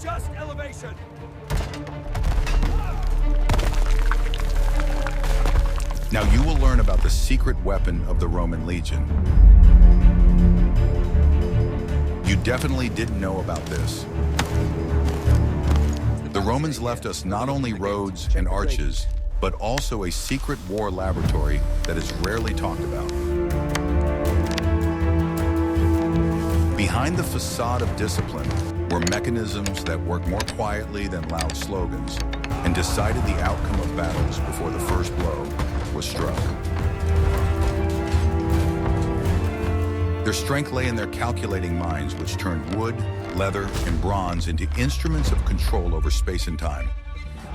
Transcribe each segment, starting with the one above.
Adjust elevation! Now you will learn about the secret weapon of the Roman legion. You definitely didn't know about this. The Romans left us not only roads and arches, but also a secret war laboratory that is rarely talked about. Behind the facade of discipline were mechanisms that work more quietly than loud slogans and decided the outcome of battles before the first blow was struck. Their strength lay in their calculating minds, which turned wood, leather, and bronze into instruments of control over space and time.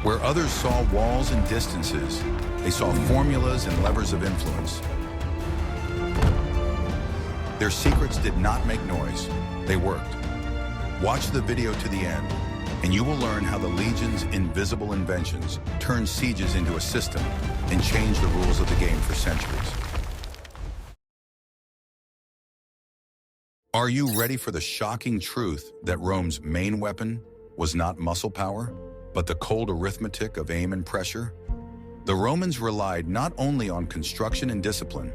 Where others saw walls and distances, they saw formulas and levers of influence. Their secrets did not make noise, they worked. Watch the video to the end, and you will learn how the Legion's invisible inventions turned sieges into a system and changed the rules of the game for centuries. Are you ready for the shocking truth that Rome's main weapon was not muscle power, but the cold arithmetic of aim and pressure? The Romans relied not only on construction and discipline,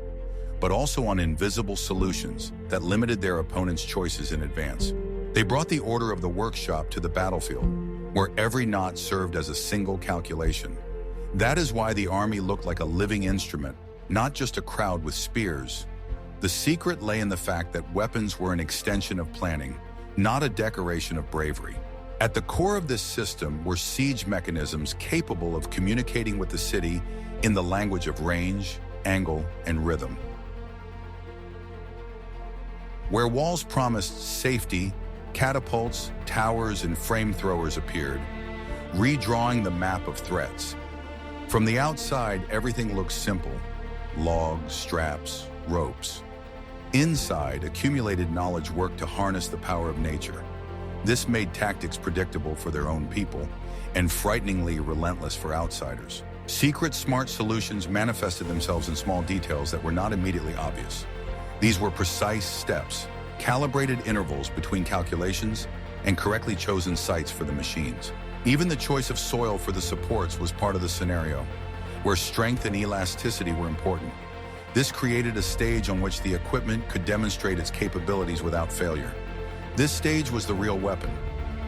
but also on invisible solutions that limited their opponents' choices in advance. They brought the order of the workshop to the battlefield, where every knot served as a single calculation. That is why the army looked like a living instrument, not just a crowd with spears. The secret lay in the fact that weapons were an extension of planning, not a decoration of bravery. At the core of this system were siege mechanisms capable of communicating with the city in the language of range, angle, and rhythm. Where walls promised safety, catapults, towers, and flamethrowers appeared, redrawing the map of threats. From the outside, everything looked simple: logs, straps, ropes. Inside, accumulated knowledge worked to harness the power of nature. This made tactics predictable for their own people and frighteningly relentless for outsiders. Secret, smart solutions manifested themselves in small details that were not immediately obvious. These were precise steps, calibrated intervals between calculations, and correctly chosen sites for the machines. Even the choice of soil for the supports was part of the scenario, where strength and elasticity were important. This created a stage on which the equipment could demonstrate its capabilities without failure. This stage was the real weapon.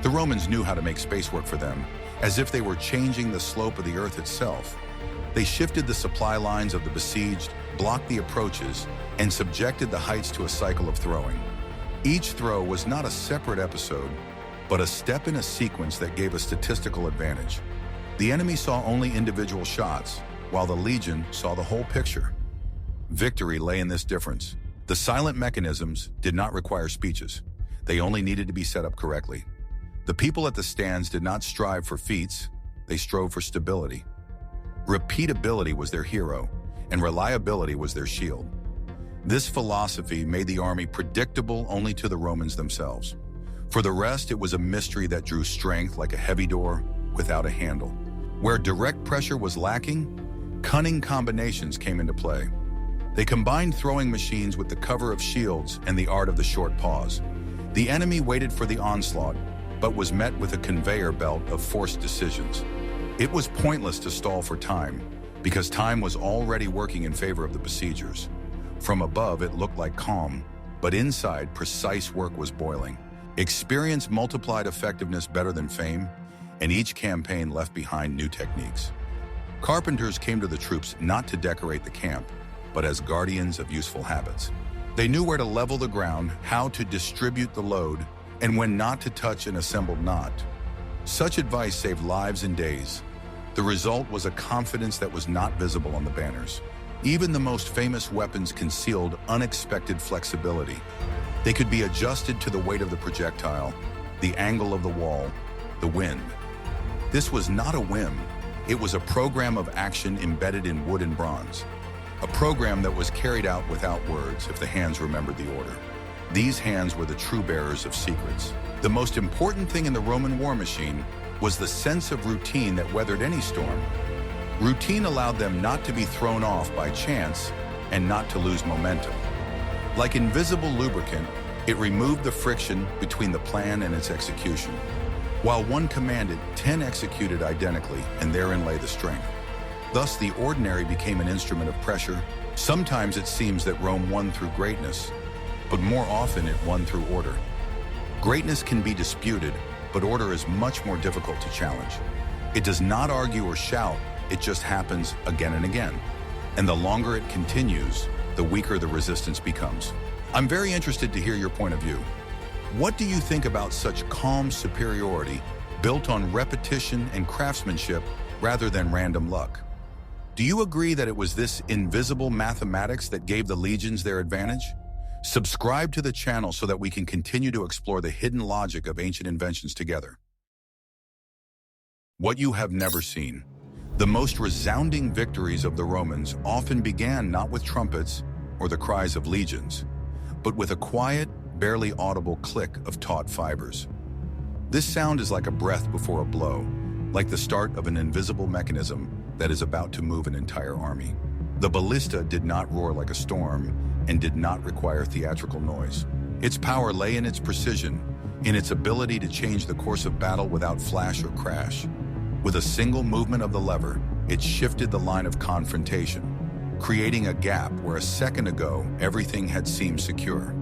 The Romans knew how to make space work for them, as if they were changing the slope of the earth itself. They shifted the supply lines of the besieged, blocked the approaches, and subjected the heights to a cycle of throwing. Each throw was not a separate episode, but a step in a sequence that gave a statistical advantage. The enemy saw only individual shots, while the Legion saw the whole picture. Victory lay in this difference. The silent mechanisms did not require speeches. They only needed to be set up correctly. The people at the stands did not strive for feats, they strove for stability. Repeatability was their hero, and reliability was their shield. This philosophy made the army predictable only to the Romans themselves. For the rest, it was a mystery that drew strength like a heavy door without a handle. Where direct pressure was lacking, cunning combinations came into play. They combined throwing machines with the cover of shields and the art of the short pause. The enemy waited for the onslaught, but was met with a conveyor belt of forced decisions. It was pointless to stall for time, because time was already working in favor of the besiegers. From above, it looked like calm, but inside, precise work was boiling. Experience multiplied effectiveness better than fame, and each campaign left behind new techniques. Carpenters came to the troops not to decorate the camp, but as guardians of useful habits. They knew where to level the ground, how to distribute the load, and when not to touch an assembled knot. Such advice saved lives and days. The result was a confidence that was not visible on the banners. Even the most famous weapons concealed unexpected flexibility. They could be adjusted to the weight of the projectile, the angle of the wall, the wind. This was not a whim. It was a program of action embedded in wood and bronze. A program that was carried out without words if the hands remembered the order. These hands were the true bearers of secrets. The most important thing in the Roman war machine was the sense of routine that weathered any storm. Routine allowed them not to be thrown off by chance and not to lose momentum. Like invisible lubricant, it removed the friction between the plan and its execution. While one commanded, 10 executed identically, and therein lay the strength. Thus, the ordinary became an instrument of pressure. Sometimes it seems that Rome won through greatness, but more often it won through order. Greatness can be disputed, but order is much more difficult to challenge. It does not argue or shout, it just happens again and again. And the longer it continues, the weaker the resistance becomes. I'm very interested to hear your point of view. What do you think about such calm superiority built on repetition and craftsmanship rather than random luck? Do you agree that it was this invisible mathematics that gave the legions their advantage? Subscribe to the channel so that we can continue to explore the hidden logic of ancient inventions together. What you have never seen. The most resounding victories of the Romans often began not with trumpets or the cries of legions, but with a quiet, barely audible click of taut fibers. This sound is like a breath before a blow, like the start of an invisible mechanism that is about to move an entire army. The ballista did not roar like a storm and did not require theatrical noise. Its power lay in its precision, in its ability to change the course of battle without flash or crash. With a single movement of the lever, it shifted the line of confrontation, creating a gap where a second ago everything had seemed secure.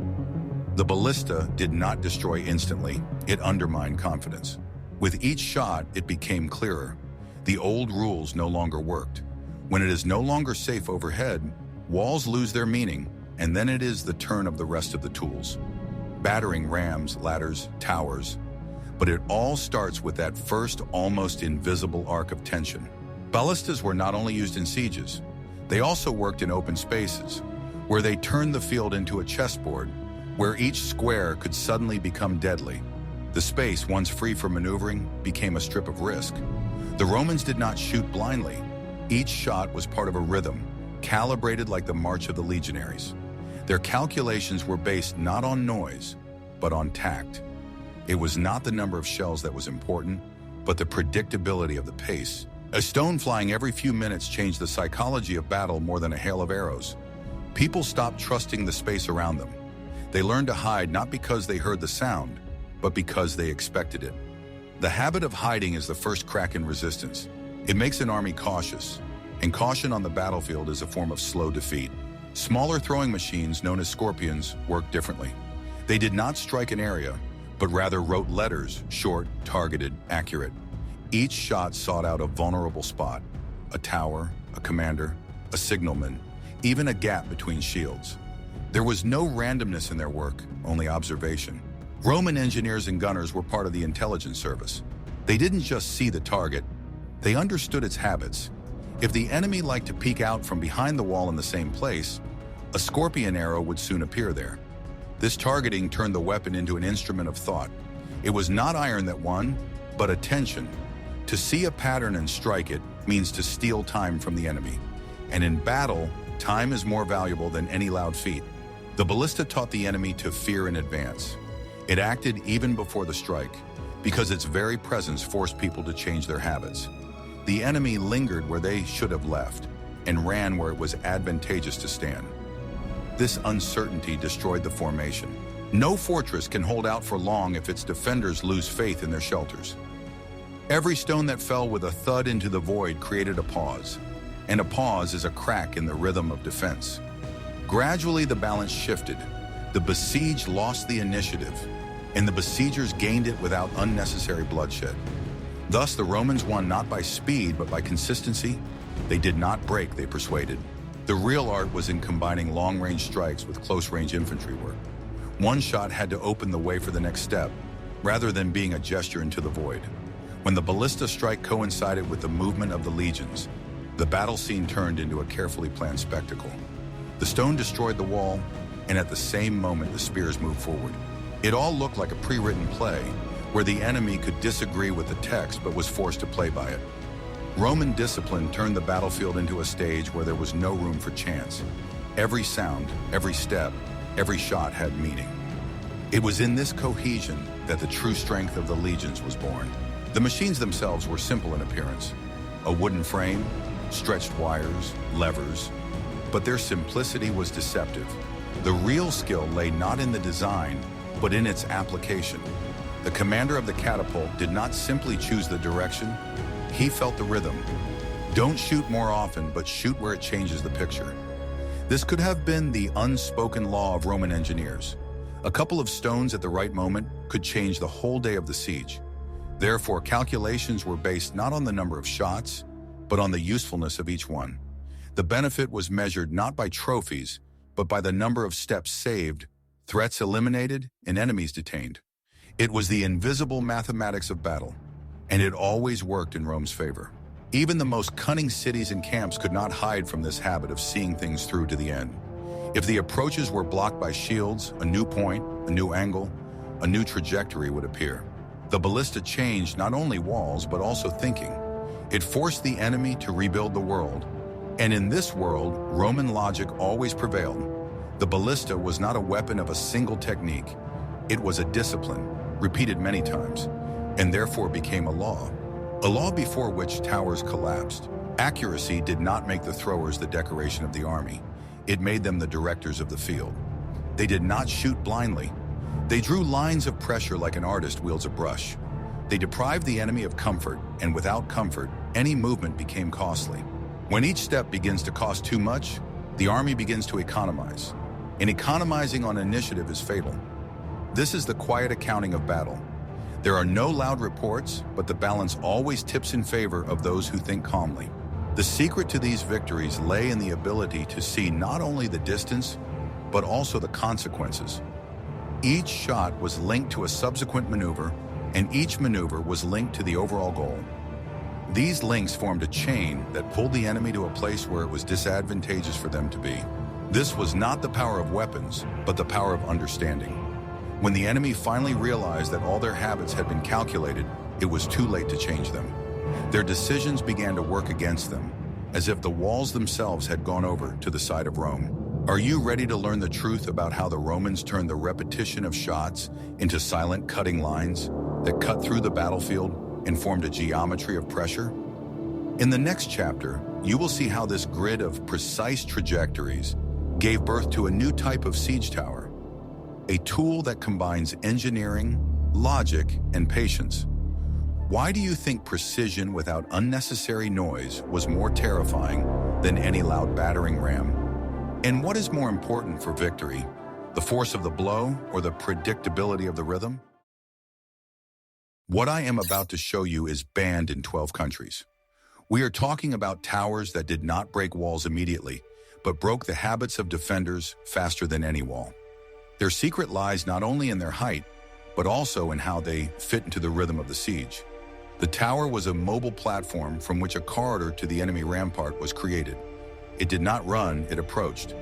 The ballista did not destroy instantly, it undermined confidence. With each shot, it became clearer. The old rules no longer worked. When it is no longer safe overhead, walls lose their meaning, and then it is the turn of the rest of the tools. Battering rams, ladders, towers. But it all starts with that first, almost invisible arc of tension. Ballistas were not only used in sieges, they also worked in open spaces, where they turned the field into a chessboard, where each square could suddenly become deadly. The space, once free for maneuvering, became a strip of risk. The Romans did not shoot blindly. Each shot was part of a rhythm, calibrated like the march of the legionaries. Their calculations were based not on noise, but on tact. It was not the number of shells that was important, but the predictability of the pace. A stone flying every few minutes changed the psychology of battle more than a hail of arrows. People stopped trusting the space around them. They learned to hide not because they heard the sound, but because they expected it. The habit of hiding is the first crack in resistance. It makes an army cautious, and caution on the battlefield is a form of slow defeat. Smaller throwing machines, known as scorpions, worked differently. They did not strike an area, but rather wrote letters, short, targeted, accurate. Each shot sought out a vulnerable spot, a tower, a commander, a signalman, even a gap between shields. There was no randomness in their work, only observation. Roman engineers and gunners were part of the intelligence service. They didn't just see the target, they understood its habits. If the enemy liked to peek out from behind the wall in the same place, a scorpion arrow would soon appear there. This targeting turned the weapon into an instrument of thought. It was not iron that won, but attention. To see a pattern and strike it means to steal time from the enemy. And in battle, time is more valuable than any loud feat. The ballista taught the enemy to fear in advance. It acted even before the strike, because its very presence forced people to change their habits. The enemy lingered where they should have left, and ran where it was advantageous to stand. This uncertainty destroyed the formation. No fortress can hold out for long if its defenders lose faith in their shelters. Every stone that fell with a thud into the void created a pause, and a pause is a crack in the rhythm of defense. Gradually, the balance shifted. The besieged lost the initiative, and the besiegers gained it without unnecessary bloodshed. Thus, the Romans won not by speed, but by consistency. They did not break, they persuaded. The real art was in combining long-range strikes with close-range infantry work. One shot had to open the way for the next step, rather than being a gesture into the void. When the ballista strike coincided with the movement of the legions, the battle scene turned into a carefully planned spectacle. The stone destroyed the wall, and at the same moment the spears moved forward. It all looked like a pre-written play, where the enemy could disagree with the text but was forced to play by it. Roman discipline turned the battlefield into a stage where there was no room for chance. Every sound, every step, every shot had meaning. It was in this cohesion that the true strength of the legions was born. The machines themselves were simple in appearance. A wooden frame, stretched wires, levers, but their simplicity was deceptive. The real skill lay not in the design, but in its application. The commander of the catapult did not simply choose the direction, he felt the rhythm. Don't shoot more often, but shoot where it changes the picture. This could have been the unspoken law of Roman engineers. A couple of stones at the right moment could change the whole day of the siege. Therefore, calculations were based not on the number of shots, but on the usefulness of each one. The benefit was measured not by trophies, but by the number of steps saved, threats eliminated, and enemies detained. It was the invisible mathematics of battle, and it always worked in Rome's favor. Even the most cunning cities and camps could not hide from this habit of seeing things through to the end. If the approaches were blocked by shields, a new point, a new angle, a new trajectory would appear. The ballista changed not only walls, but also thinking. It forced the enemy to rebuild the world. And in this world, Roman logic always prevailed. The ballista was not a weapon of a single technique. It was a discipline, repeated many times, and therefore became a law before which towers collapsed. Accuracy did not make the throwers the decoration of the army. It made them the directors of the field. They did not shoot blindly. They drew lines of pressure like an artist wields a brush. They deprived the enemy of comfort, and without comfort, any movement became costly. When each step begins to cost too much, the army begins to economize. And economizing on initiative is fatal. This is the quiet accounting of battle. There are no loud reports, but the balance always tips in favor of those who think calmly. The secret to these victories lay in the ability to see not only the distance, but also the consequences. Each shot was linked to a subsequent maneuver, and each maneuver was linked to the overall goal. These links formed a chain that pulled the enemy to a place where it was disadvantageous for them to be. This was not the power of weapons, but the power of understanding. When the enemy finally realized that all their habits had been calculated, it was too late to change them. Their decisions began to work against them, as if the walls themselves had gone over to the side of Rome. Are you ready to learn the truth about how the Romans turned the repetition of shots into silent cutting lines that cut through the battlefield and formed a geometry of pressure? In the next chapter, you will see how this grid of precise trajectories gave birth to a new type of siege tower, a tool that combines engineering, logic, and patience. Why do you think precision without unnecessary noise was more terrifying than any loud battering ram? And what is more important for victory, the force of the blow or the predictability of the rhythm? What I am about to show you is banned in 12 countries. We are talking about towers that did not break walls immediately, but broke the habits of defenders faster than any wall. Their secret lies not only in their height, but also in how they fit into the rhythm of the siege. The tower was a mobile platform from which a corridor to the enemy rampart was created. It did not run, it approached.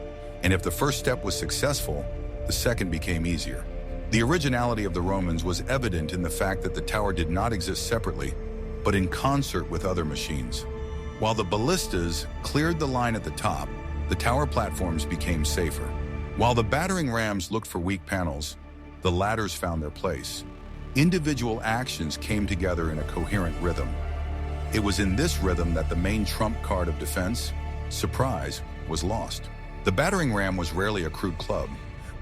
And if the first step was successful, the second became easier. The originality of the Romans was evident in the fact that the tower did not exist separately, but in concert with other machines. While the ballistas cleared the line at the top, the tower platforms became safer. While the battering rams looked for weak panels, the ladders found their place. Individual actions came together in a coherent rhythm. It was in this rhythm that the main trump card of defense, surprise, was lost. The battering ram was rarely a crude club.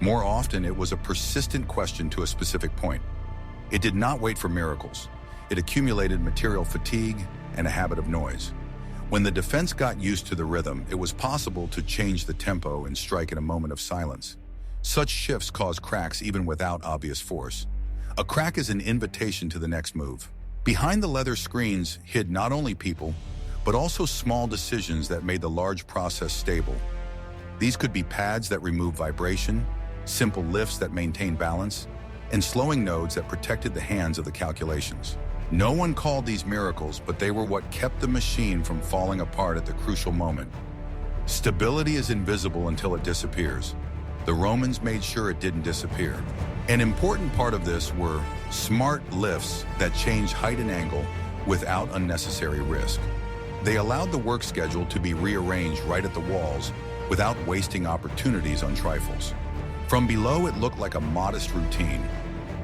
More often, it was a persistent question to a specific point. It did not wait for miracles. It accumulated material fatigue and a habit of noise. When the defense got used to the rhythm, it was possible to change the tempo and strike in a moment of silence. Such shifts cause cracks even without obvious force. A crack is an invitation to the next move. Behind the leather screens hid not only people, but also small decisions that made the large process stable. These could be pads that remove vibration, simple lifts that maintain balance, and slowing nodes that protected the hands of the calculations. No one called these miracles, but they were what kept the machine from falling apart at the crucial moment. Stability is invisible until it disappears. The Romans made sure it didn't disappear. An important part of this were smart lifts that changed height and angle without unnecessary risk. They allowed the work schedule to be rearranged right at the walls without wasting opportunities on trifles. From below, it looked like a modest routine.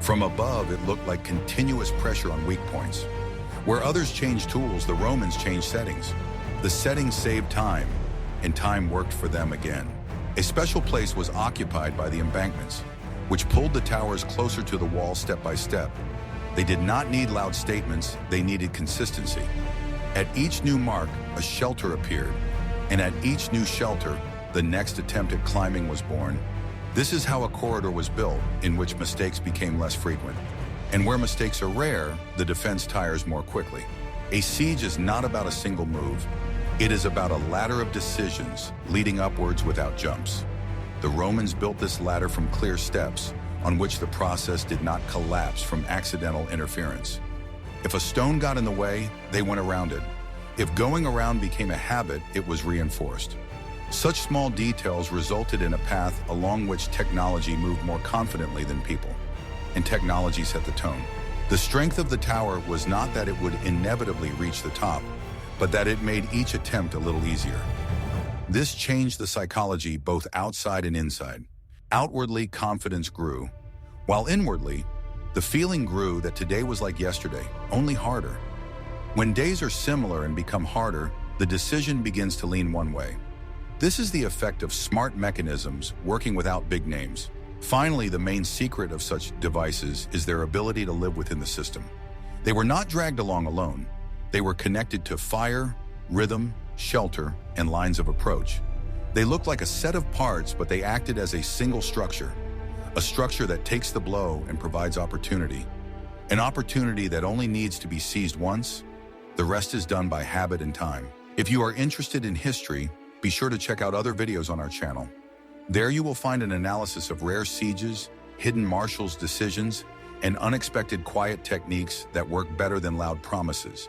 From above, it looked like continuous pressure on weak points. Where others changed tools, the Romans changed settings. The settings saved time, and time worked for them again. A special place was occupied by the embankments, which pulled the towers closer to the wall step by step. They did not need loud statements, they needed consistency. At each new mark, a shelter appeared, and at each new shelter, the next attempt at climbing was born. This is how a corridor was built, in which mistakes became less frequent. And where mistakes are rare, the defense tires more quickly. A siege is not about a single move. It is about a ladder of decisions leading upwards without jumps. The Romans built this ladder from clear steps on which the process did not collapse from accidental interference. If a stone got in the way, they went around it. If going around became a habit, it was reinforced. Such small details resulted in a path along which technology moved more confidently than people. And technology set the tone. The strength of the tower was not that it would inevitably reach the top, but that it made each attempt a little easier. This changed the psychology both outside and inside. Outwardly, confidence grew, while inwardly, the feeling grew that today was like yesterday, only harder. When days are similar and become harder, the decision begins to lean one way. This is the effect of smart mechanisms working without big names. Finally, the main secret of such devices is their ability to live within the system. They were not dragged along alone. They were connected to fire, rhythm, shelter, and lines of approach. They looked like a set of parts, but they acted as a single structure. A structure that takes the blow and provides opportunity. An opportunity that only needs to be seized once. The rest is done by habit and time. If you are interested in history, be sure to check out other videos on our channel. There you will find an analysis of rare sieges, hidden marshals' decisions, and unexpected quiet techniques that work better than loud promises.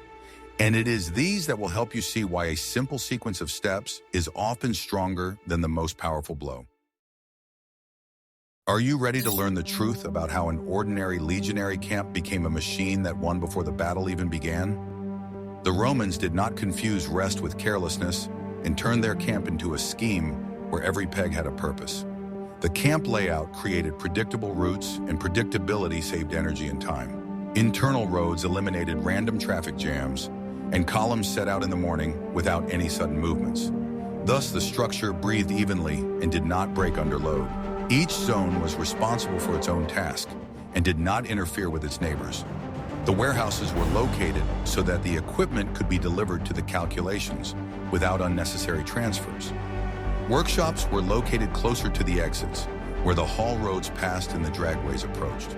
And it is these that will help you see why a simple sequence of steps is often stronger than the most powerful blow. Are you ready to learn the truth about how an ordinary legionary camp became a machine that won before the battle even began? The Romans did not confuse rest with carelessness and turned their camp into a scheme where every peg had a purpose. The camp layout created predictable routes, and predictability saved energy and time. Internal roads eliminated random traffic jams, and columns set out in the morning without any sudden movements. Thus, the structure breathed evenly and did not break under load. Each zone was responsible for its own task and did not interfere with its neighbors. The warehouses were located so that the equipment could be delivered to the calculations without unnecessary transfers. Workshops were located closer to the exits, where the haul roads passed and the dragways approached.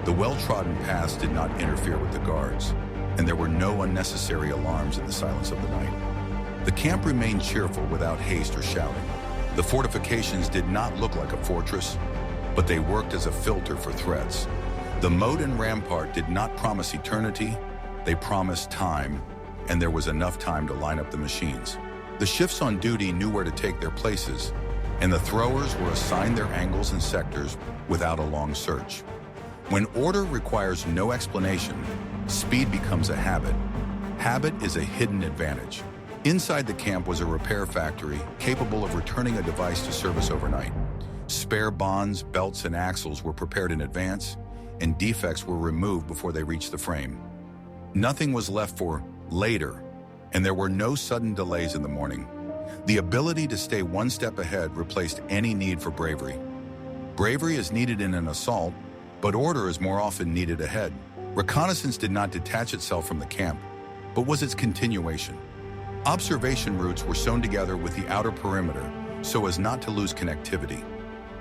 The well-trodden paths did not interfere with the guards, and there were no unnecessary alarms in the silence of the night. The camp remained cheerful without haste or shouting. The fortifications did not look like a fortress, but they worked as a filter for threats. The moat and rampart did not promise eternity, they promised time, and there was enough time to line up the machines. The shifts on duty knew where to take their places, and the throwers were assigned their angles and sectors without a long search. When order requires no explanation, speed becomes a habit. Habit is a hidden advantage. Inside the camp was a repair factory capable of returning a device to service overnight. Spare bonds, belts, and axles were prepared in advance, and defects were removed before they reached the frame. Nothing was left for later, and there were no sudden delays in the morning. The ability to stay one step ahead replaced any need for bravery. Bravery is needed in an assault, but order is more often needed ahead. Reconnaissance did not detach itself from the camp, but was its continuation. Observation routes were sewn together with the outer perimeter so as not to lose connectivity.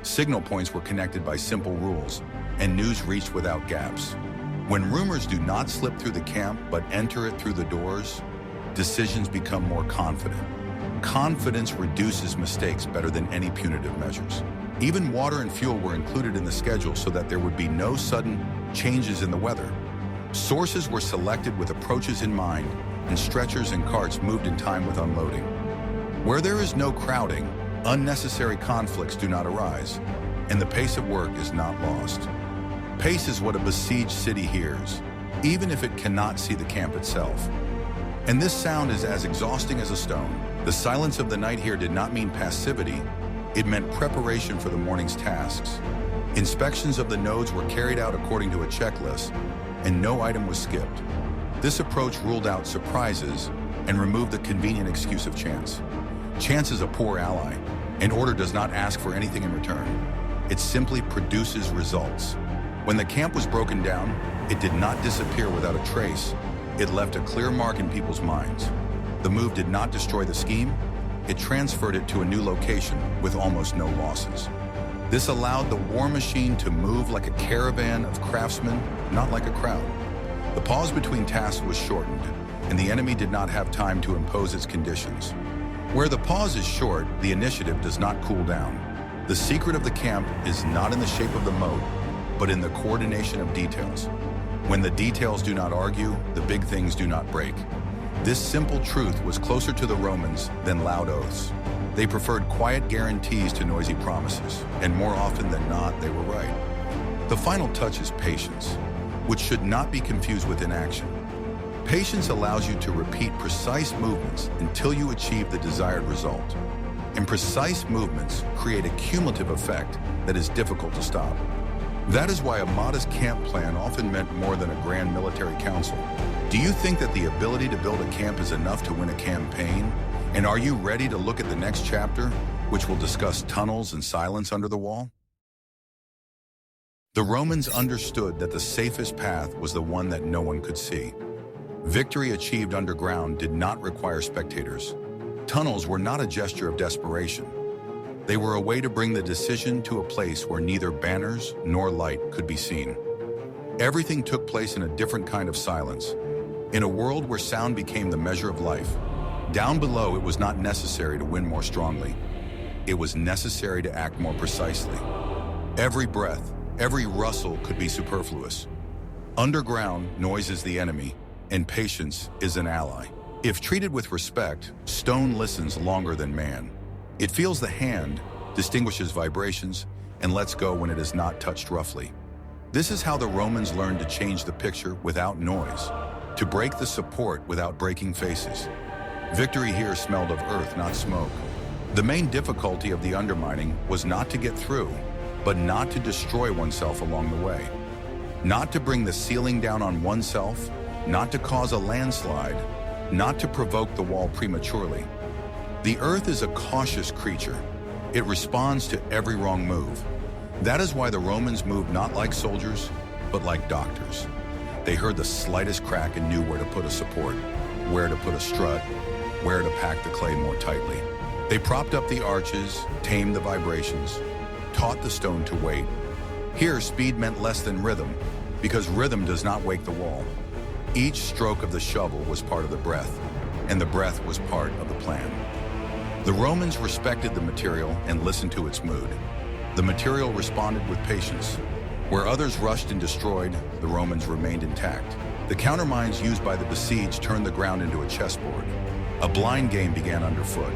Signal points were connected by simple rules, and news reached without gaps. When rumors do not slip through the camp but enter it through the doors, decisions become more confident. Confidence reduces mistakes better than any punitive measures. Even water and fuel were included in the schedule so that there would be no sudden changes in the weather. Sources were selected with approaches in mind, and stretchers and carts moved in time with unloading. Where there is no crowding, unnecessary conflicts do not arise, and the pace of work is not lost. Pace is what a besieged city hears, even if it cannot see the camp itself. And this sound is as exhausting as a stone. The silence of the night here did not mean passivity, it meant preparation for the morning's tasks. Inspections of the nodes were carried out according to a checklist, and no item was skipped. This approach ruled out surprises and removed the convenient excuse of chance. Chance is a poor ally, and order does not ask for anything in return. It simply produces results. When the camp was broken down, it did not disappear without a trace. It left a clear mark in people's minds. The move did not destroy the scheme. It transferred it to a new location with almost no losses. This allowed the war machine to move like a caravan of craftsmen, not like a crowd. The pause between tasks was shortened, and the enemy did not have time to impose its conditions. Where the pause is short, the initiative does not cool down. The secret of the camp is not in the shape of the moat, but in the coordination of details. When the details do not argue, the big things do not break. This simple truth was closer to the Romans than loud oaths. They preferred quiet guarantees to noisy promises, and more often than not, they were right. The final touch is patience, which should not be confused with inaction. Patience allows you to repeat precise movements until you achieve the desired result. And precise movements create a cumulative effect that is difficult to stop. That is why a modest camp plan often meant more than a grand military council. Do you think that the ability to build a camp is enough to win a campaign? And are you ready to look at the next chapter, which will discuss tunnels and silence under the wall? The Romans understood that the safest path was the one that no one could see. Victory achieved underground did not require spectators. Tunnels were not a gesture of desperation. They were a way to bring the decision to a place where neither banners nor light could be seen. Everything took place in a different kind of silence. In a world where sound became the measure of life, down below it was not necessary to win more strongly. It was necessary to act more precisely. Every breath, every rustle could be superfluous. Underground, noise is the enemy, and patience is an ally. If treated with respect, stone listens longer than man. It feels the hand, distinguishes vibrations, and lets go when it is not touched roughly. This is how the Romans learned to change the picture without noise, to break the support without breaking faces. Victory here smelled of earth, not smoke. The main difficulty of the undermining was not to get through, but not to destroy oneself along the way. Not to bring the ceiling down on oneself, not to cause a landslide, not to provoke the wall prematurely. The earth is a cautious creature. It responds to every wrong move. That is why the Romans moved not like soldiers, but like doctors. They heard the slightest crack and knew where to put a support, where to put a strut, where to pack the clay more tightly. They propped up the arches, tamed the vibrations, taught the stone to wait. Here, speed meant less than rhythm, because rhythm does not wake the wall. Each stroke of the shovel was part of the breath, and the breath was part of the plan. The Romans respected the material and listened to its mood. The material responded with patience. Where others rushed and destroyed, the Romans remained intact. The countermines used by the besieged turned the ground into a chessboard. A blind game began underfoot,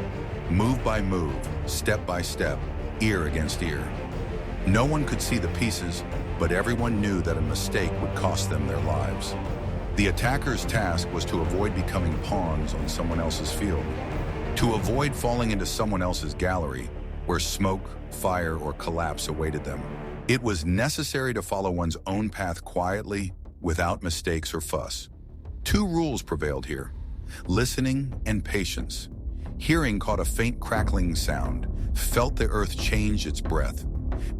move by move, step by step, ear against ear. No one could see the pieces, but everyone knew that a mistake would cost them their lives. The attacker's task was to avoid becoming pawns on someone else's field, to avoid falling into someone else's gallery, where smoke, fire, or collapse awaited them. It was necessary to follow one's own path quietly, without mistakes or fuss. Two rules prevailed here: listening and patience. Hearing caught a faint crackling sound, felt the earth change its breath.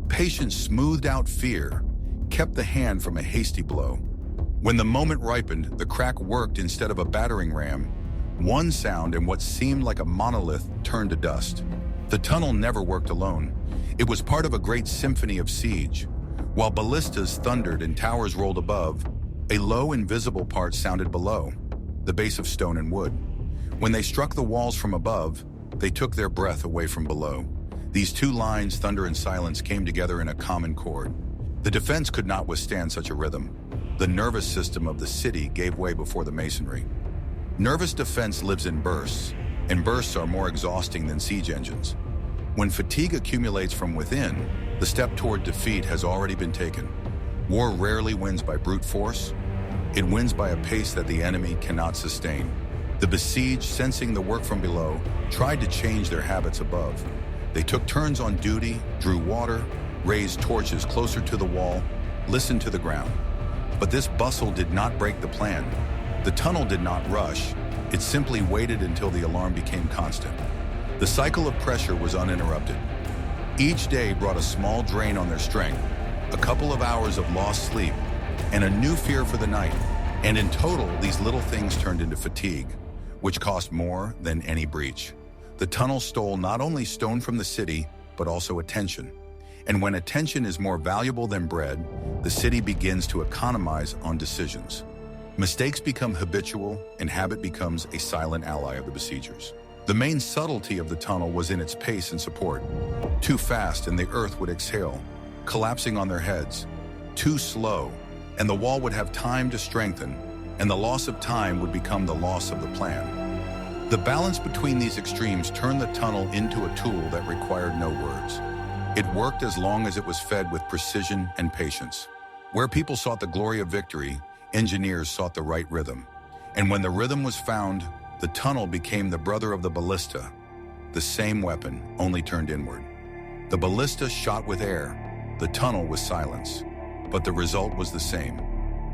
Patience smoothed out fear, kept the hand from a hasty blow. When the moment ripened, the crack worked instead of a battering ram. One sound and what seemed like a monolith turned to dust. The tunnel never worked alone. It was part of a great symphony of siege. While ballistas thundered and towers rolled above, a low, invisible part sounded below, the base of stone and wood. When they struck the walls from above, they took their breath away from below. These two lines, thunder and silence, came together in a common chord. The defense could not withstand such a rhythm. The nervous system of the city gave way before the masonry. Nervous defense lives in bursts, and bursts are more exhausting than siege engines. When fatigue accumulates from within, the step toward defeat has already been taken. War rarely wins by brute force. It wins by a pace that the enemy cannot sustain. The besieged, sensing the work from below, tried to change their habits above. They took turns on duty, drew water, raised torches closer to the wall, listened to the ground. But this bustle did not break the plan. The tunnel did not rush. It simply waited until the alarm became constant. The cycle of pressure was uninterrupted. Each day brought a small drain on their strength, a couple of hours of lost sleep, and a new fear for the night. And in total, these little things turned into fatigue, which cost more than any breach. The tunnel stole not only stone from the city, but also attention. And when attention is more valuable than bread, the city begins to economize on decisions. Mistakes become habitual, and habit becomes a silent ally of the besiegers. The main subtlety of the tunnel was in its pace and support. Too fast, and the earth would exhale, collapsing on their heads. Too slow, and the wall would have time to strengthen, and the loss of time would become the loss of the plan. The balance between these extremes turned the tunnel into a tool that required no words. It worked as long as it was fed with precision and patience. Where people sought the glory of victory, engineers sought the right rhythm. And when the rhythm was found, the tunnel became the brother of the ballista, the same weapon, only turned inward. The ballista shot with air, the tunnel with silence. But the result was the same,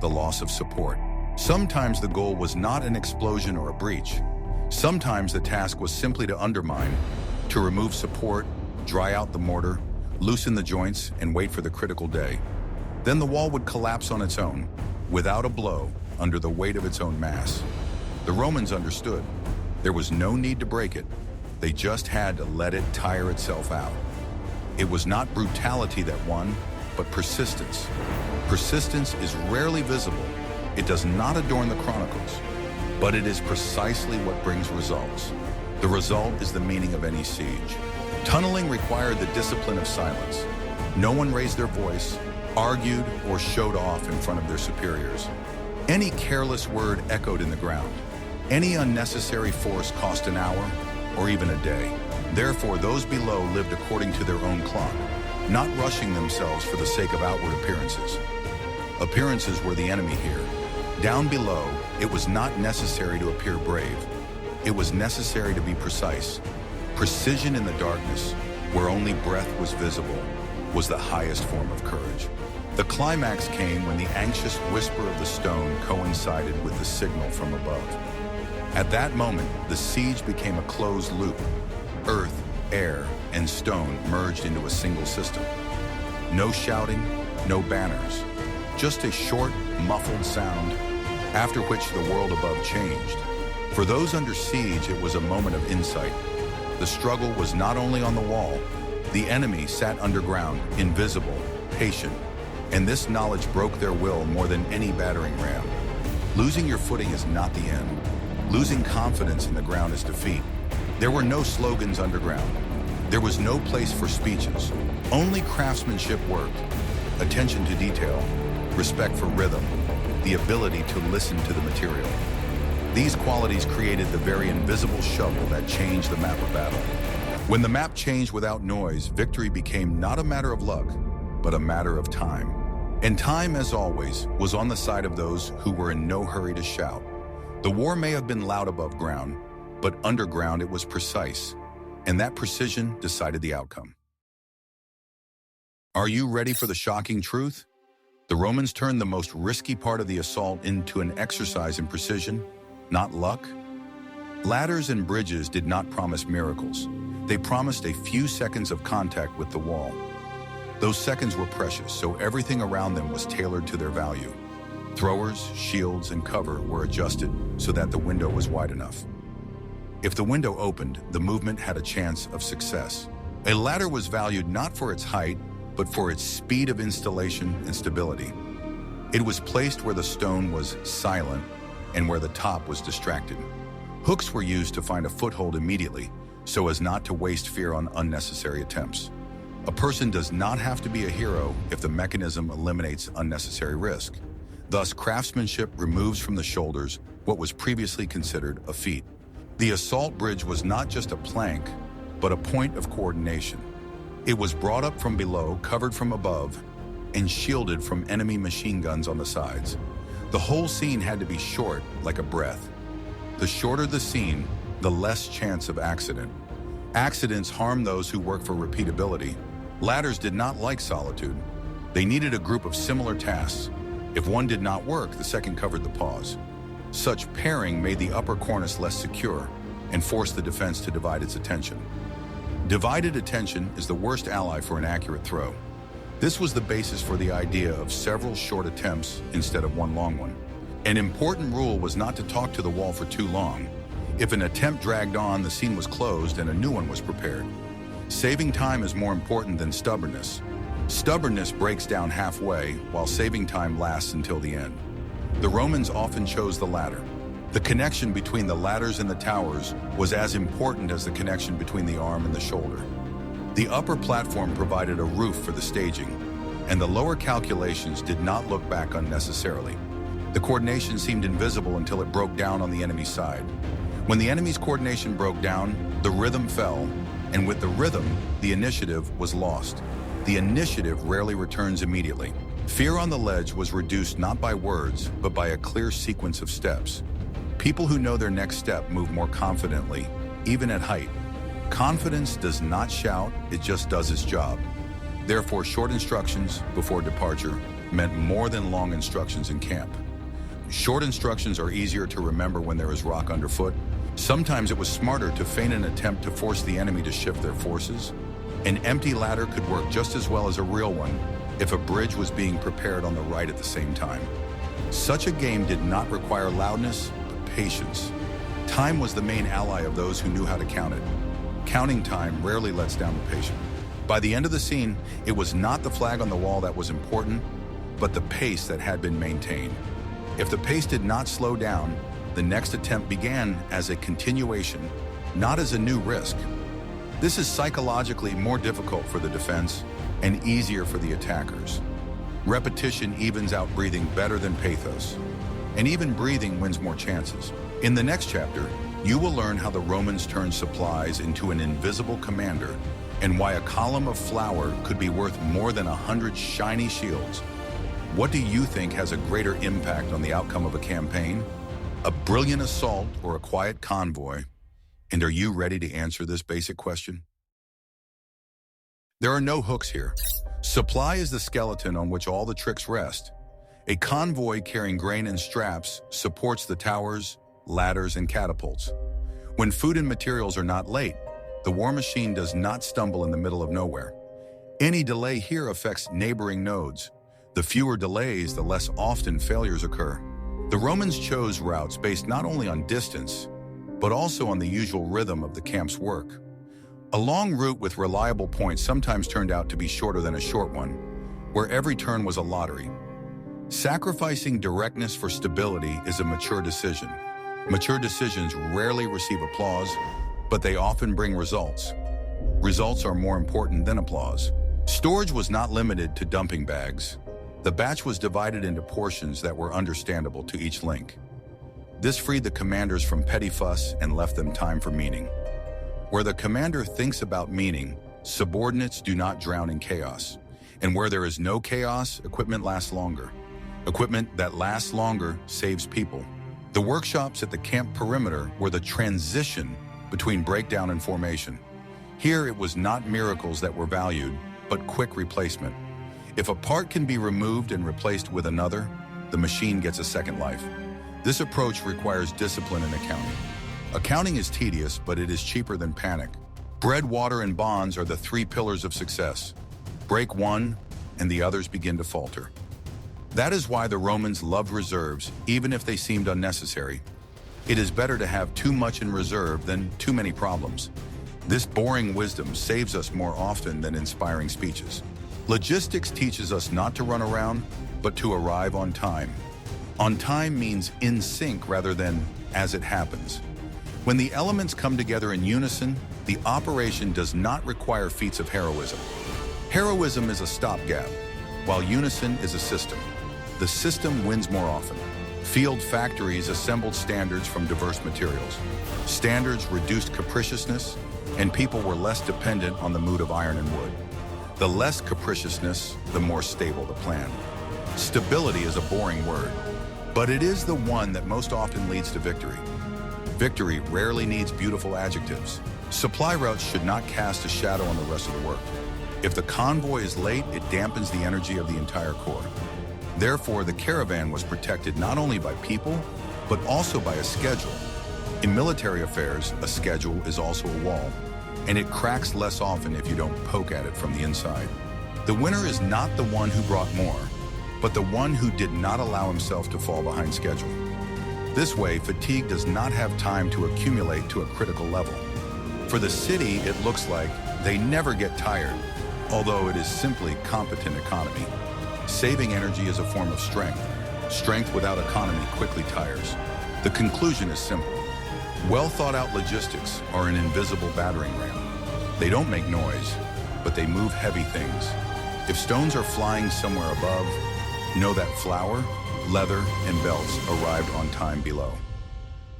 the loss of support. Sometimes the goal was not an explosion or a breach. Sometimes the task was simply to undermine, to remove support, dry out the mortar, loosen the joints, and wait for the critical day. Then the wall would collapse on its own, without a blow, under the weight of its own mass. The Romans understood. There was no need to break it. They just had to let it tire itself out. It was not brutality that won, but persistence. Persistence is rarely visible. It does not adorn the chronicles, but it is precisely what brings results. The result is the meaning of any siege. Tunneling required the discipline of silence. No one raised their voice, argued, or showed off in front of their superiors. Any careless word echoed in the ground. Any unnecessary force cost an hour or even a day. Therefore, those below lived according to their own clock, not rushing themselves for the sake of outward appearances. Appearances were the enemy here. Down below, it was not necessary to appear brave. It was necessary to be precise. Precision in the darkness, where only breath was visible, was the highest form of courage. The climax came when the anxious whisper of the stone coincided with the signal from above. At that moment, the siege became a closed loop. Earth, air, and stone merged into a single system. No shouting, no banners, just a short, muffled sound, after which the world above changed. For those under siege, it was a moment of insight. The struggle was not only on the wall. The enemy sat underground, invisible, patient, and this knowledge broke their will more than any battering ram. Losing your footing is not the end. Losing confidence in the ground is defeat. There were no slogans underground. There was no place for speeches. Only craftsmanship worked. Attention to detail, respect for rhythm, the ability to listen to the material. These qualities created the very invisible shovel that changed the map of battle. When the map changed without noise, victory became not a matter of luck, but a matter of time. And time, as always, was on the side of those who were in no hurry to shout. The war may have been loud above ground, but underground it was precise, and that precision decided the outcome. Are you ready for the shocking truth? The Romans turned the most risky part of the assault into an exercise in precision, not luck. Ladders and bridges did not promise miracles. They promised a few seconds of contact with the wall. Those seconds were precious, so everything around them was tailored to their value. Throwers, shields, and cover were adjusted so that the window was wide enough. If the window opened, the movement had a chance of success. A ladder was valued not for its height, but for its speed of installation and stability. It was placed where the stone was silent and where the top was distracted. Hooks were used to find a foothold immediately, so as not to waste fear on unnecessary attempts. A person does not have to be a hero if the mechanism eliminates unnecessary risk. Thus, craftsmanship removes from the shoulders what was previously considered a feat. The assault bridge was not just a plank, but a point of coordination. It was brought up from below, covered from above, and shielded from enemy machine guns on the sides. The whole scene had to be short, like a breath. The shorter the scene, the less chance of accident. Accidents harm those who work for repeatability. Ladders did not like solitude. They needed a group of similar tasks. If one did not work, the second covered the pause. Such pairing made the upper cornice less secure and forced the defense to divide its attention. Divided attention is the worst ally for an accurate throw. This was the basis for the idea of several short attempts instead of one long one. An important rule was not to talk to the wall for too long. If an attempt dragged on, the scene was closed and a new one was prepared. Saving time is more important than stubbornness. Stubbornness breaks down halfway, while saving time lasts until the end. The Romans often chose the latter. The connection between the ladders and the towers was as important as the connection between the arm and the shoulder. The upper platform provided a roof for the staging, and the lower calculations did not look back unnecessarily. The coordination seemed invisible until it broke down on the enemy's side. When the enemy's coordination broke down, the rhythm fell, and with the rhythm, the initiative was lost. The initiative rarely returns immediately. Fear on the ledge was reduced not by words, but by a clear sequence of steps. People who know their next step move more confidently, even at height. Confidence does not shout, it just does its job. Therefore, short instructions before departure meant more than long instructions in camp. Short instructions are easier to remember when there is rock underfoot. Sometimes it was smarter to feign an attempt to force the enemy to shift their forces. An empty ladder could work just as well as a real one if a bridge was being prepared on the right at the same time. Such a game did not require loudness, but patience. Time was the main ally of those who knew how to count it. Counting time rarely lets down the patient. By the end of the scene, it was not the flag on the wall that was important, but the pace that had been maintained. If the pace did not slow down, the next attempt began as a continuation, not as a new risk. This is psychologically more difficult for the defense and easier for the attackers. Repetition evens out breathing better than pathos, and even breathing wins more chances. In the next chapter, you will learn how the Romans turned supplies into an invisible commander and why a column of flour could be worth more than 100 shiny shields. What do you think has a greater impact on the outcome of a campaign? A brilliant assault or a quiet convoy? And are you ready to answer this basic question? There are no hooks here. Supply is the skeleton on which all the tricks rest. A convoy carrying grain and straps supports the towers, ladders, and catapults. When food and materials are not late, the war machine does not stumble in the middle of nowhere. Any delay here affects neighboring nodes. The fewer delays, the less often failures occur. The Romans chose routes based not only on distance, but also on the usual rhythm of the camp's work. A long route with reliable points sometimes turned out to be shorter than a short one, where every turn was a lottery. Sacrificing directness for stability is a mature decision. Mature decisions rarely receive applause, but they often bring results. Results are more important than applause. Storage was not limited to dumping bags. The batch was divided into portions that were understandable to each link. This freed the commanders from petty fuss and left them time for meaning. Where the commander thinks about meaning, subordinates do not drown in chaos. And where there is no chaos, equipment lasts longer. Equipment that lasts longer saves people. The workshops at the camp perimeter were the transition between breakdown and formation. Here it was not miracles that were valued, but quick replacement. If a part can be removed and replaced with another, the machine gets a second life. This approach requires discipline in accounting. Accounting is tedious, but it is cheaper than panic. Bread, water, and bonds are the three pillars of success. Break one, and the others begin to falter. That is why the Romans loved reserves, even if they seemed unnecessary. It is better to have too much in reserve than too many problems. This boring wisdom saves us more often than inspiring speeches. Logistics teaches us not to run around, but to arrive on time. On time means in sync rather than as it happens. When the elements come together in unison, the operation does not require feats of heroism. Heroism is a stopgap, while unison is a system. The system wins more often. Field factories assembled standards from diverse materials. Standards reduced capriciousness, and people were less dependent on the mood of iron and wood. The less capriciousness, the more stable the plan. Stability is a boring word, but it is the one that most often leads to victory. Victory rarely needs beautiful adjectives. Supply routes should not cast a shadow on the rest of the work. If the convoy is late, it dampens the energy of the entire corps. Therefore, the caravan was protected not only by people, but also by a schedule. In military affairs, a schedule is also a wall, and it cracks less often if you don't poke at it from the inside. The winner is not the one who brought more, but the one who did not allow himself to fall behind schedule. This way, fatigue does not have time to accumulate to a critical level. For the city, it looks like they never get tired, although it is simply competent economy. Saving energy is a form of strength. Strength without economy quickly tires. The conclusion is simple. Well-thought-out logistics are an invisible battering ram. They don't make noise, but they move heavy things. If stones are flying somewhere above, know that flour, leather, and belts arrived on time below.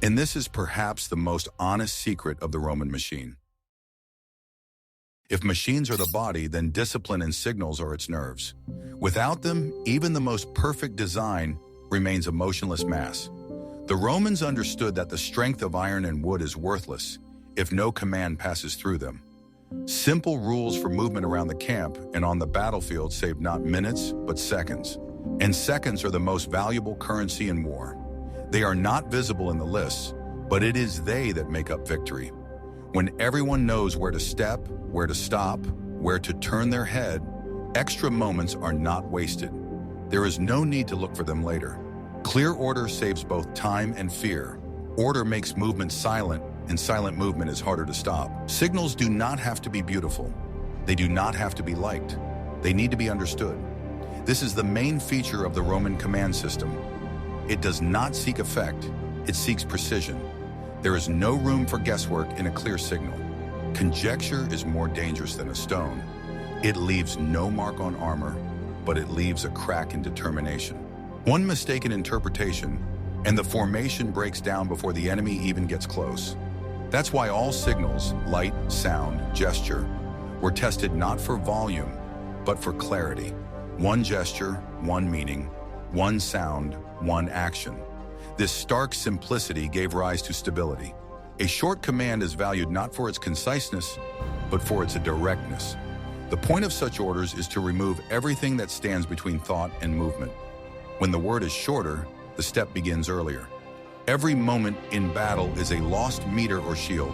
And this is perhaps the most honest secret of the Roman machine. If machines are the body, then discipline and signals are its nerves. Without them, even the most perfect design remains a motionless mass. The Romans understood that the strength of iron and wood is worthless if no command passes through them. Simple rules for movement around the camp and on the battlefield saved not minutes, but seconds. And seconds are the most valuable currency in war. They are not visible in the lists, but it is they that make up victory. When everyone knows where to step, where to stop, where to turn their head, extra moments are not wasted. There is no need to look for them later. Clear order saves both time and fear. Order makes movement silent, and silent movement is harder to stop. Signals do not have to be beautiful. They do not have to be liked. They need to be understood. This is the main feature of the Roman command system. It does not seek effect, it seeks precision. There is no room for guesswork in a clear signal. Conjecture is more dangerous than a stone. It leaves no mark on armor, but it leaves a crack in determination. One mistaken interpretation, and the formation breaks down before the enemy even gets close. That's why all signals, light, sound, gesture, were tested not for volume, but for clarity. One gesture, one meaning, one sound, one action. This stark simplicity gave rise to stability. A short command is valued not for its conciseness, but for its directness. The point of such orders is to remove everything that stands between thought and movement. When the word is shorter, the step begins earlier. Every moment in battle is a lost meter or shield.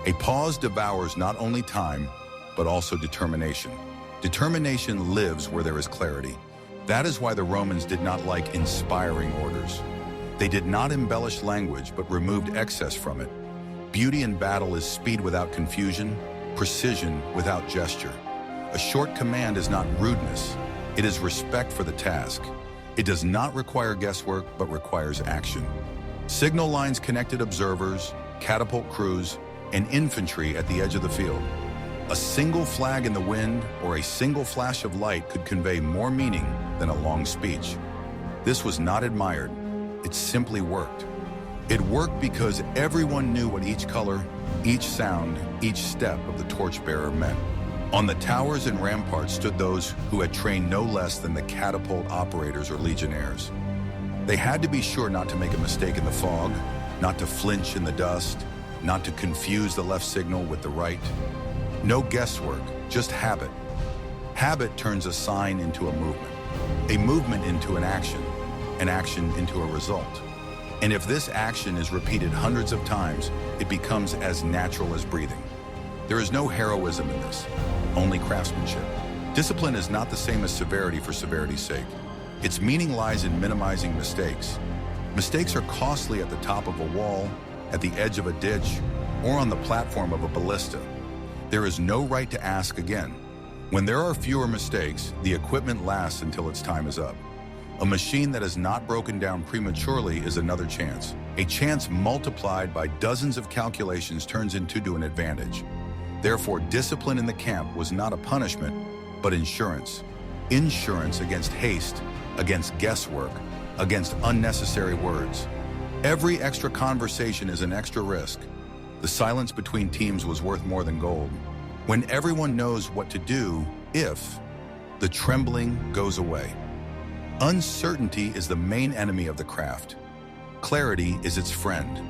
A pause devours not only time, but also determination. Determination lives where there is clarity. That is why the Romans did not like inspiring orders. They did not embellish language, but removed excess from it. Beauty in battle is speed without confusion, precision without gesture. A short command is not rudeness, it is respect for the task. It does not require guesswork, but requires action. Signal lines connected observers, catapult crews, and infantry at the edge of the field. A single flag in the wind or a single flash of light could convey more meaning than a long speech. This was not admired, it simply worked. It worked because everyone knew what each color, each sound, each step of the torchbearer meant. On the towers and ramparts stood those who had trained no less than the catapult operators or legionnaires. They had to be sure not to make a mistake in the fog, not to flinch in the dust, not to confuse the left signal with the right. No guesswork, just habit. Habit turns a sign into a movement into an action into a result. And if this action is repeated hundreds of times, it becomes as natural as breathing. There is no heroism in this, only craftsmanship. Discipline is not the same as severity for severity's sake. Its meaning lies in minimizing mistakes. Mistakes are costly at the top of a wall, at the edge of a ditch, or on the platform of a ballista. There is no right to ask again. When there are fewer mistakes, the equipment lasts until its time is up. A machine that is not broken down prematurely is another chance. A chance multiplied by dozens of calculations turns into an advantage. Therefore, discipline in the camp was not a punishment, but insurance. Insurance against haste, against guesswork, against unnecessary words. Every extra conversation is an extra risk. The silence between teams was worth more than gold. When everyone knows what to do, the trembling goes away. Uncertainty is the main enemy of the craft. Clarity is its friend.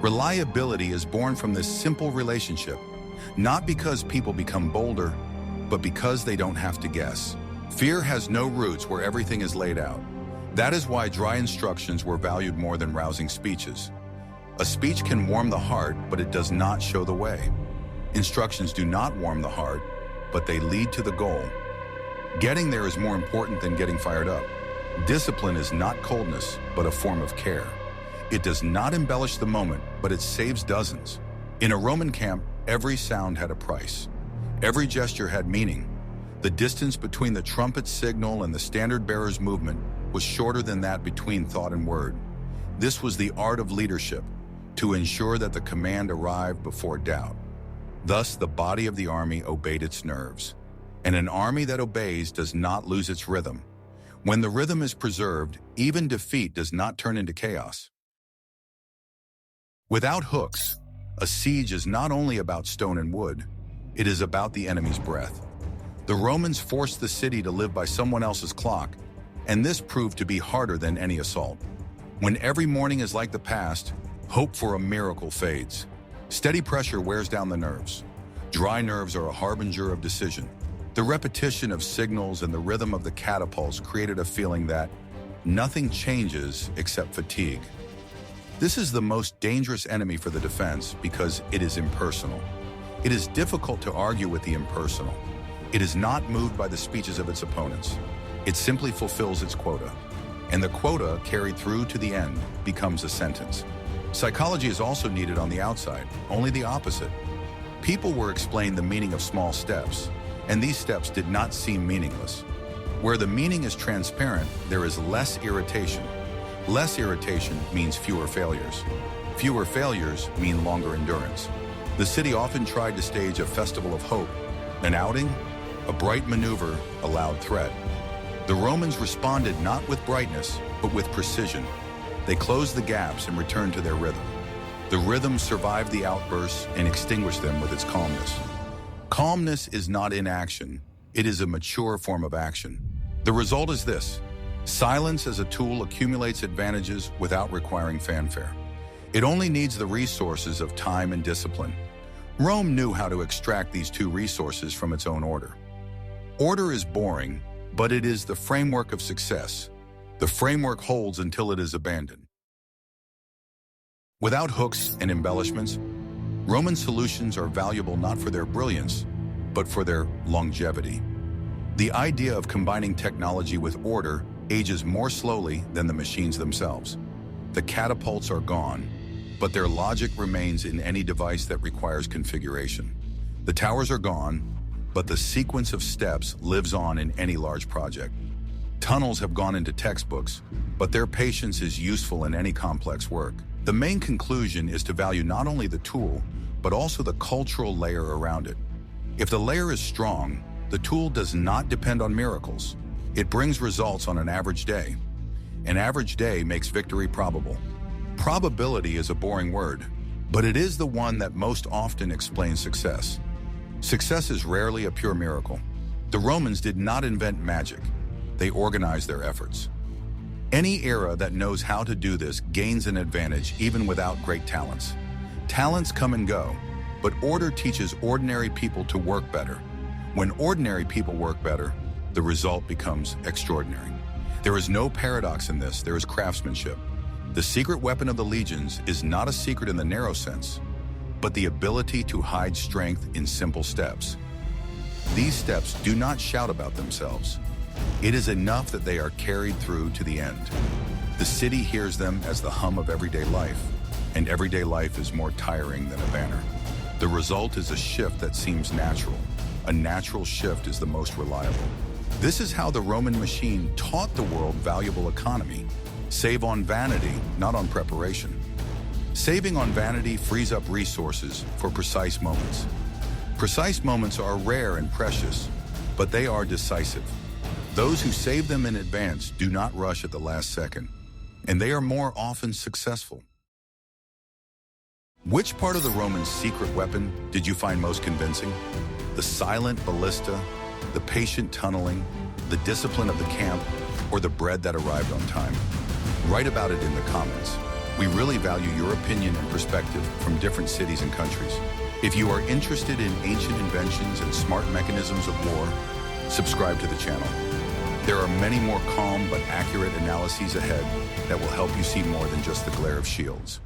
Reliability is born from this simple relationship, not because people become bolder, but because they don't have to guess. Fear has no roots where everything is laid out. That is why dry instructions were valued more than rousing speeches. A speech can warm the heart, but it does not show the way. Instructions do not warm the heart, but they lead to the goal. Getting there is more important than getting fired up. Discipline is not coldness, but a form of care. It does not embellish the moment, but it saves dozens. In a Roman camp, every sound had a price. Every gesture had meaning. The distance between the trumpet signal and the standard bearer's movement was shorter than that between thought and word. This was the art of leadership, to ensure that the command arrived before doubt. Thus, the body of the army obeyed its nerves. And an army that obeys does not lose its rhythm. When the rhythm is preserved, even defeat does not turn into chaos. Without hooks, a siege is not only about stone and wood, it is about the enemy's breath. The Romans forced the city to live by someone else's clock, and this proved to be harder than any assault. When every morning is like the past, hope for a miracle fades. Steady pressure wears down the nerves. Dry nerves are a harbinger of decision. The repetition of signals and the rhythm of the catapults created a feeling that nothing changes except fatigue. This is the most dangerous enemy for the defense because it is impersonal. It is difficult to argue with the impersonal. It is not moved by the speeches of its opponents. It simply fulfills its quota. And the quota, carried through to the end, becomes a sentence. Psychology is also needed on the outside, only the opposite. People were explained the meaning of small steps, and these steps did not seem meaningless. Where the meaning is transparent, there is less irritation. Less irritation means fewer failures. Fewer failures mean longer endurance. The city often tried to stage a festival of hope. An outing, a bright maneuver, a loud threat. The Romans responded not with brightness, but with precision. They closed the gaps and returned to their rhythm. The rhythm survived the outbursts and extinguished them with its calmness. Calmness is not inaction. It is a mature form of action. The result is this: silence as a tool accumulates advantages without requiring fanfare. It only needs the resources of time and discipline. Rome knew how to extract these two resources from its own order. Order is boring, but it is the framework of success. The framework holds until it is abandoned. Without hooks and embellishments, Roman solutions are valuable not for their brilliance, but for their longevity. The idea of combining technology with order ages more slowly than the machines themselves. The catapults are gone, but their logic remains in any device that requires configuration. The towers are gone, but the sequence of steps lives on in any large project. Tunnels have gone into textbooks, but their patience is useful in any complex work. The main conclusion is to value not only the tool, but also the cultural layer around it. If the layer is strong, the tool does not depend on miracles. It brings results on an average day. An average day makes victory probable. Probability is a boring word, but it is the one that most often explains success. Success is rarely a pure miracle. The Romans did not invent magic. They organized their efforts. Any era that knows how to do this gains an advantage even without great talents. Talents come and go, but order teaches ordinary people to work better. When ordinary people work better, the result becomes extraordinary. There is no paradox in this, there is craftsmanship. The secret weapon of the legions is not a secret in the narrow sense, but the ability to hide strength in simple steps. These steps do not shout about themselves. It is enough that they are carried through to the end. The city hears them as the hum of everyday life, and everyday life is more tiring than a banner. The result is a shift that seems natural. A natural shift is the most reliable. This is how the Roman machine taught the world valuable economy. Save on vanity, not on preparation. Saving on vanity frees up resources for precise moments. Precise moments are rare and precious, but they are decisive. Those who save them in advance do not rush at the last second, and they are more often successful. Which part of the Roman secret weapon did you find most convincing? The silent ballista, the patient tunneling, the discipline of the camp, or the bread that arrived on time? Write about it in the comments. We really value your opinion and perspective from different cities and countries. If you are interested in ancient inventions and smart mechanisms of war, subscribe to the channel. There are many more calm but accurate analyses ahead that will help you see more than just the glare of shields.